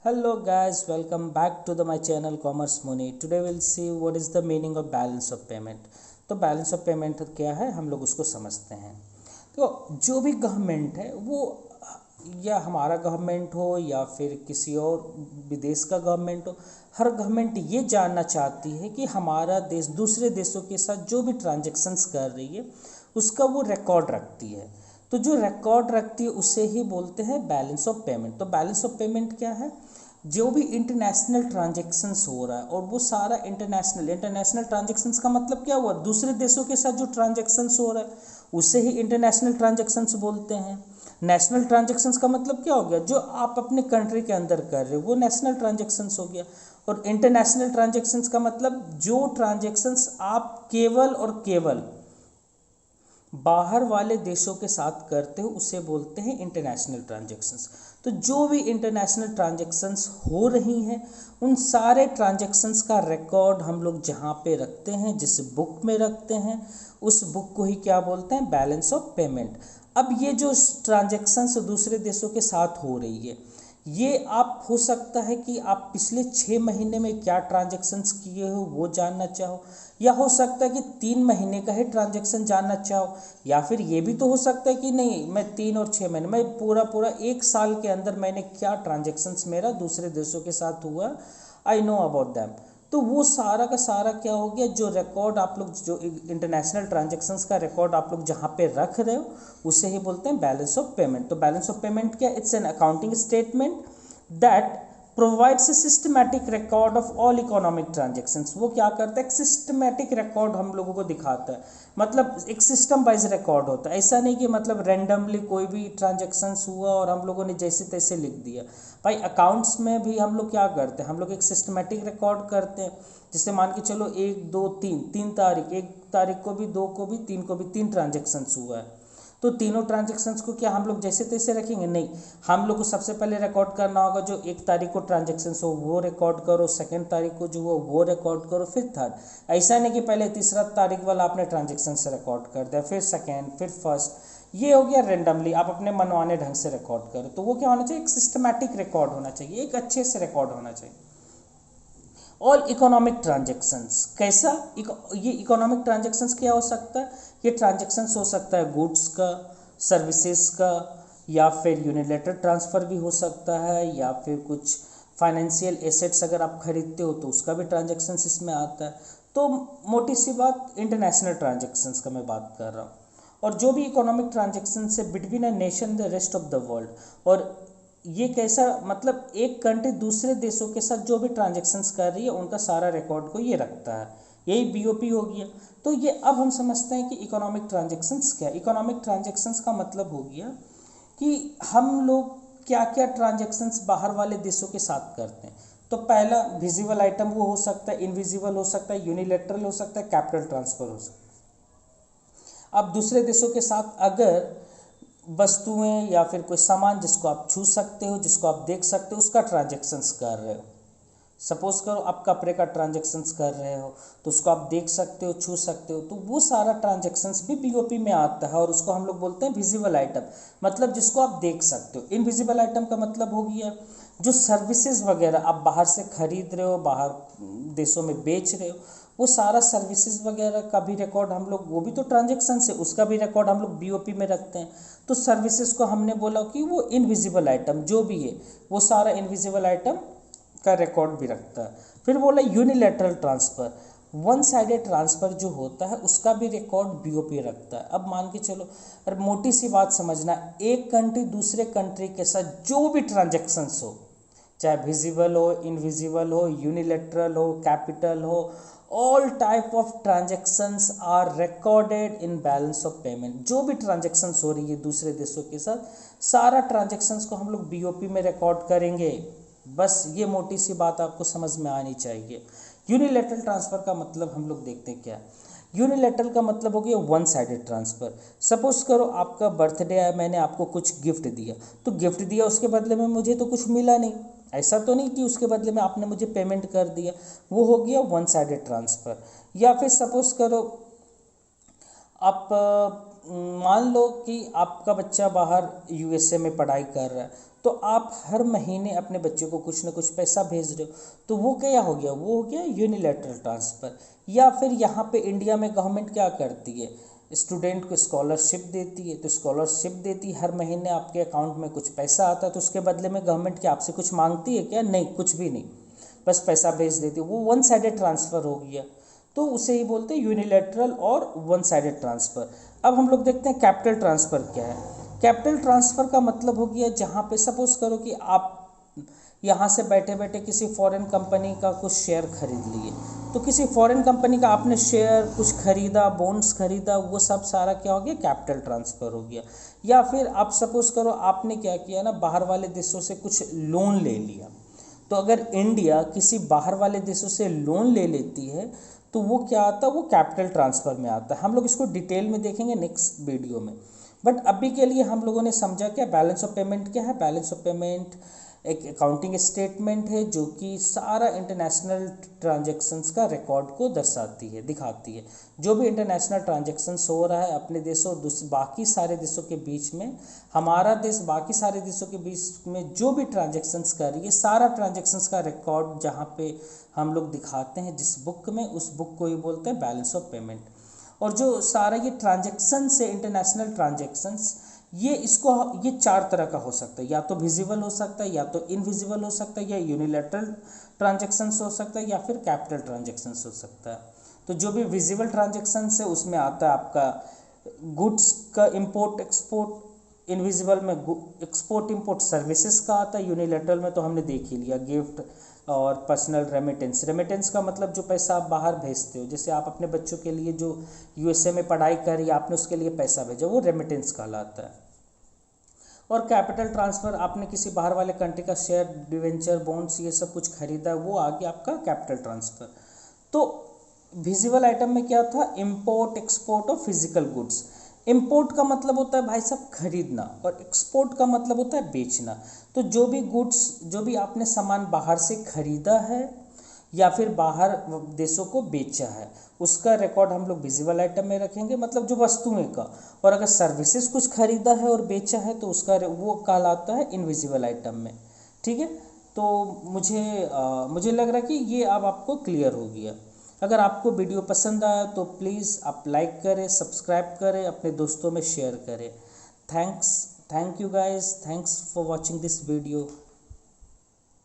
Hello guys, welcome back to my channel Commerce Money. Today we'll see what is the meaning of balance of payment. तो balance of payment क्या है हम लोग उसको समझते हैं। तो जो भी गवर्नमेंट है वो या हमारा गवर्नमेंट हो या फिर किसी और विदेश का गवर्नमेंट हो, हर गवर्नमेंट ये जानना चाहती है कि हमारा देश दूसरे देशों के साथ जो भी ट्रांजैक्शंस कर रही है उसका वो रिकॉर्ड रखती है। तो जो रिकॉर्ड रखती है उसे ही बोलते हैं बैलेंस ऑफ पेमेंट। तो बैलेंस ऑफ पेमेंट क्या है? जो भी इंटरनेशनल ट्रांजैक्शंस हो रहा है और वो सारा इंटरनेशनल ट्रांजैक्शंस का मतलब क्या हुआ? दूसरे देशों के साथ जो ट्रांजैक्शंस हो रहा है उसे ही इंटरनेशनल ट्रांजैक्शंस बोलते हैं। नेशनल ट्रांजैक्शंस का मतलब क्या हो गया? जो आप अपने कंट्री के अंदर कर रहे हो वो नेशनल ट्रांजैक्शंस हो गया। और इंटरनेशनल ट्रांजैक्शंस का मतलब जो ट्रांजैक्शंस आप केवल और केवल बाहर वाले देशों के साथ करते हो उसे बोलते हैं इंटरनेशनल ट्रांजैक्शंस। तो जो भी इंटरनेशनल ट्रांजैक्शंस हो रही हैं उन सारे ट्रांजैक्शंस का रिकॉर्ड हम लोग जहाँ पे रखते हैं, जिस बुक में रखते हैं, उस बुक को ही क्या बोलते हैं? Balance of payment. अब ये जो ट्रांजैक्शंस दूसरे देशों के साथ हो रही है ये आप हो सकता है कि आप पिछले 6 महीने में क्या ट्रांजैक्शंस किए हो वो जानना चाहो, या हो सकता है कि 3 महीने का ही ट्रांजैक्शन जानना चाहो, या फिर ये भी तो हो सकता है कि नहीं मैं 3 और 6 महीने मैं पूरा 1 साल के अंदर मैंने क्या ट्रांजैक्शंस मेरा दूसरे देशों के साथ हुआ, आई नो अबाउट दैम। तो वो सारा का सारा क्या हो गया? जो रिकॉर्ड आप लोग जो इंटरनेशनल ट्रांजैक्शंस का रिकॉर्ड आप लोग जहाँ पे रख रहे हो उसे ही बोलते हैं बैलेंस ऑफ पेमेंट। तो बैलेंस ऑफ पेमेंट क्या? It's an accounting statement that provides a systematic record of all economic transactions. वो क्या करता है? एक सिस्टमैटिक रिकॉर्ड हम लोगों को दिखाता है, मतलब एक सिस्टम वाइज रिकॉर्ड होता है। ऐसा नहीं कि मतलब रैंडमली कोई भी ट्रांजेक्शन्स हुआ और हम लोगों ने जैसे तैसे लिख दिया। भाई अकाउंट्स में भी हम लोग क्या करते हैं? हम लोग एक सिस्टमैटिक रिकॉर्ड करते हैं। जैसे मान के चलो 1 2 3 1 तारीख को भी 2 को भी 3 को भी 3 ट्रांजेक्शन्स हुआ है, तो तीनों ट्रांजेक्शन्स को क्या हम लोग जैसे तैसे रखेंगे? नहीं, हम लोग को सबसे पहले रिकॉर्ड करना होगा जो 1 तारीख को ट्रांजेक्शन्स हो वो रिकॉर्ड करो, सेकंड तारीख को जो हो वो रिकॉर्ड करो, फिर थर्ड। ऐसा नहीं कि पहले तीसरा तारीख वाला आपने ट्रांजेक्शन्स रिकॉर्ड कर दिया, फिर सेकेंड, फिर फर्स्ट। ये हो गया रेंडमली, आप अपने मनमाने ढंग से रिकॉर्ड करो। तो वो क्या होना चाहिए? एक सिस्टमैटिक रिकॉर्ड होना चाहिए, एक अच्छे से रिकॉर्ड होना चाहिए। ऑल इकोनॉमिक ट्रांजेक्शन्स कैसा? ये इकोनॉमिक ट्रांजेक्शन्स क्या हो सकता है? ये ट्रांजेक्शन्स हो सकता है गुड्स का, सर्विसेज का, या फिर यूनिलेटरल ट्रांसफ़र भी हो सकता है, या फिर कुछ फाइनेंशियल एसेट्स अगर आप खरीदते हो तो उसका भी ट्रांजेक्शन्स इसमें आता है। तो मोटी सी बात, इंटरनेशनल ट्रांजेक्शन्स का मैं बात कर रहा हूँ। और जो भी इकोनॉमिक ट्रांजेक्शन है between a nation the rest of the world, और ये कैसा मतलब एक कंट्री दूसरे देशों के साथ जो भी ट्रांजेक्शन्स कर रही है उनका सारा रिकॉर्ड को ये रखता है, यही बीओपी हो गया। तो ये अब हम समझते हैं कि इकोनॉमिक ट्रांजेक्शन्स क्या है। इकोनॉमिक ट्रांजेक्शन्स का मतलब हो गया कि हम लोग क्या क्या ट्रांजेक्शन्स बाहर वाले देशों के साथ करते हैं। तो पहला विजिबल आइटम वो हो सकता है, इनविजिबल हो सकता है, यूनिलेटरल हो सकता है, कैपिटल ट्रांसफर हो सकता है। अब दूसरे देशों के साथ अगर वस्तुएं या फिर कोई सामान जिसको आप छू सकते हो, जिसको आप देख सकते हो, उसका ट्रांजेक्शन्स कर रहे हो। सपोज करो आप कपड़े का ट्रांजेक्शन्स कर रहे हो तो उसको आप देख सकते हो, छू सकते हो, तो वो सारा ट्रांजेक्शन्स भी बीओपी में आता है और उसको हम लोग बोलते हैं विजिबल आइटम, मतलब जिसको आप देख सकते हो। इनविजिबल आइटम का मतलब हो गया जो सर्विसेज वगैरह आप बाहर से खरीद रहे हो, बाहर देशों में बेच रहे हो, वो सारा सर्विसेज वगैरह का भी रिकॉर्ड हम लोग, वो भी तो ट्रांजेक्शन है, उसका भी रिकॉर्ड हम लोग बीओपी में रखते हैं। तो सर्विसेज को हमने बोला कि वो इनविजिबल आइटम जो भी है वो सारा इनविजिबल आइटम का रिकॉर्ड भी रखता है। फिर बोला unilateral transfer, one sided transfer जो होता है उसका भी रिकॉर्ड बीओपी रखता है। अब मान के चलो, अरे मोटी सी बात समझना, एक कंट्री दूसरे कंट्री के साथ जो भी ट्रांजेक्शन्स हो, चाहे विजिबल हो, इनविजिबल हो, यूनिलैटरल हो, कैपिटल हो, all type of transactions are recorded in balance of payment. जो भी ट्रांजेक्शन्स हो रही है दूसरे देशों के साथ सारा ट्रांजेक्शन्स को हम लोग बीओपी में रिकॉर्ड करेंगे। बस ये मोटी सी बात आपको समझ में आनी चाहिए। यूनिलैटरल ट्रांसफ़र का मतलब हम लोग देखते हैं क्या। यूनिलैटरल का मतलब हो गया वन साइडेड ट्रांसफ़र। सपोज करो आपका बर्थडे है, मैंने आपको कुछ गिफ्ट दिया, तो गिफ्ट दिया उसके बदले में मुझे तो कुछ मिला नहीं, ऐसा तो नहीं कि उसके बदले में आपने मुझे पेमेंट कर दिया, वो हो गया वन साइडेड ट्रांसफ़र। या फिर सपोज करो आप मान लो कि आपका बच्चा बाहर यूएसए में पढ़ाई कर रहा है, तो तो आप हर महीने अपने बच्चे को कुछ ना कुछ पैसा भेज रहे हो, तो वो क्या हो गया, वो हो गया यूनिलैटरल ट्रांसफ़र। या फिर यहाँ पे इंडिया में गवर्नमेंट क्या करती है, स्टूडेंट को स्कॉलरशिप देती है, तो स्कॉलरशिप देती है, हर महीने आपके अकाउंट में कुछ पैसा आता है, तो उसके बदले में गवर्नमेंट क्या आपसे कुछ मांगती है क्या? नहीं, कुछ भी नहीं, बस पैसा भेज देती है। वो वन साइडेड ट्रांसफ़र हो गया, तो उसे ही बोलते हैं यूनिलैटरल और वन साइडेड ट्रांसफ़र। अब हम लोग देखते हैं कैपिटल ट्रांसफ़र क्या है। कैपिटल ट्रांसफ़र का मतलब हो गया जहाँ पे सपोज करो कि आप यहाँ से बैठे बैठे किसी फॉरेन कंपनी का कुछ शेयर खरीद लिए, तो किसी फॉरेन कंपनी का आपने शेयर कुछ खरीदा, बॉन्ड्स खरीदा, वो सब सारा क्या हो गया, कैपिटल ट्रांसफ़र हो गया। या फिर आप सपोज करो आपने क्या किया ना, बाहर वाले देशों से कुछ लोन ले लिया, तो अगर इंडिया किसी बाहर वाले देशों से लोन ले लेती है तो वो क्या आता है, वो कैपिटल ट्रांसफ़र में आता है। हम लोग इसको डिटेल में देखेंगे नेक्स्ट वीडियो में, बट अभी के लिए हम लोगों ने समझा क्या बैलेंस ऑफ पेमेंट क्या है। बैलेंस ऑफ पेमेंट एक अकाउंटिंग स्टेटमेंट है जो कि सारा इंटरनेशनल ट्रांजैक्शंस का रिकॉर्ड को दर्शाती है, दिखाती है। जो भी इंटरनेशनल ट्रांजैक्शंस हो रहा है अपने देशों और बाकी सारे देशों के बीच में, हमारा देश बाकी सारे देशों के बीच में जो भी ट्रांजैक्शंस कर रही है, सारा ट्रांजैक्शंस का रिकॉर्ड जहाँ पे हम लोग दिखाते हैं जिस बुक में, उस बुक को ही बोलते हैं बैलेंस ऑफ पेमेंट। और जो सारा ये ट्रांजैक्शंस है, इंटरनेशनल ट्रांजैक्शंस, ये चार तरह का हो सकता है, या तो विजिबल हो सकता है, या तो इनविजिबल हो सकता है, या यूनिलैटरल ट्रांजैक्शंस हो सकता है, या फिर कैपिटल ट्रांजैक्शंस हो सकता है। तो जो भी विजिबल ट्रांजैक्शंस है उसमें आता है आपका गुड्स का इंपोर्ट एक्सपोर्ट, इनविजिबल में एक्सपोर्ट इंपोर्ट सर्विसेज का आता है, यूनिलैटरल में तो हमने देख ही लिया गिफ्ट और पर्सनल रेमिटेंस। रेमिटेंस का मतलब जो पैसा आप बाहर भेजते हो, जैसे आप अपने बच्चों के लिए जो यूएसए में पढ़ाई करी, आपने उसके लिए पैसा भेजा, वो रेमिटेंस कहलाता है। और कैपिटल ट्रांसफ़र, आपने किसी बाहर वाले कंट्री का शेयर, डिवेंचर, बॉन्ड्स, ये सब कुछ खरीदा, वो आ गया आपका कैपिटल ट्रांसफ़र। तो विजिबल आइटम में क्या था, इंपोर्ट एक्सपोर्ट और फिजिकल गुड्स। इंपोर्ट का मतलब होता है भाई साहब खरीदना, और एक्सपोर्ट का मतलब होता है बेचना। तो जो भी गुड्स, जो भी आपने सामान बाहर से खरीदा है या फिर बाहर देशों को बेचा है, उसका रिकॉर्ड हम लोग विजिबल आइटम में रखेंगे, मतलब जो वस्तुएं का। और अगर सर्विसेज कुछ खरीदा है और बेचा है तो उसका वो कहलाता है इनविजिबल आइटम में। ठीक है, तो मुझे लग रहा है कि ये अब आपको क्लियर हो गया। अगर आपको वीडियो पसंद आया तो प्लीज़ आप लाइक करें, सब्सक्राइब करें, अपने दोस्तों में शेयर करें। Thank you guys, thanks for watching this video.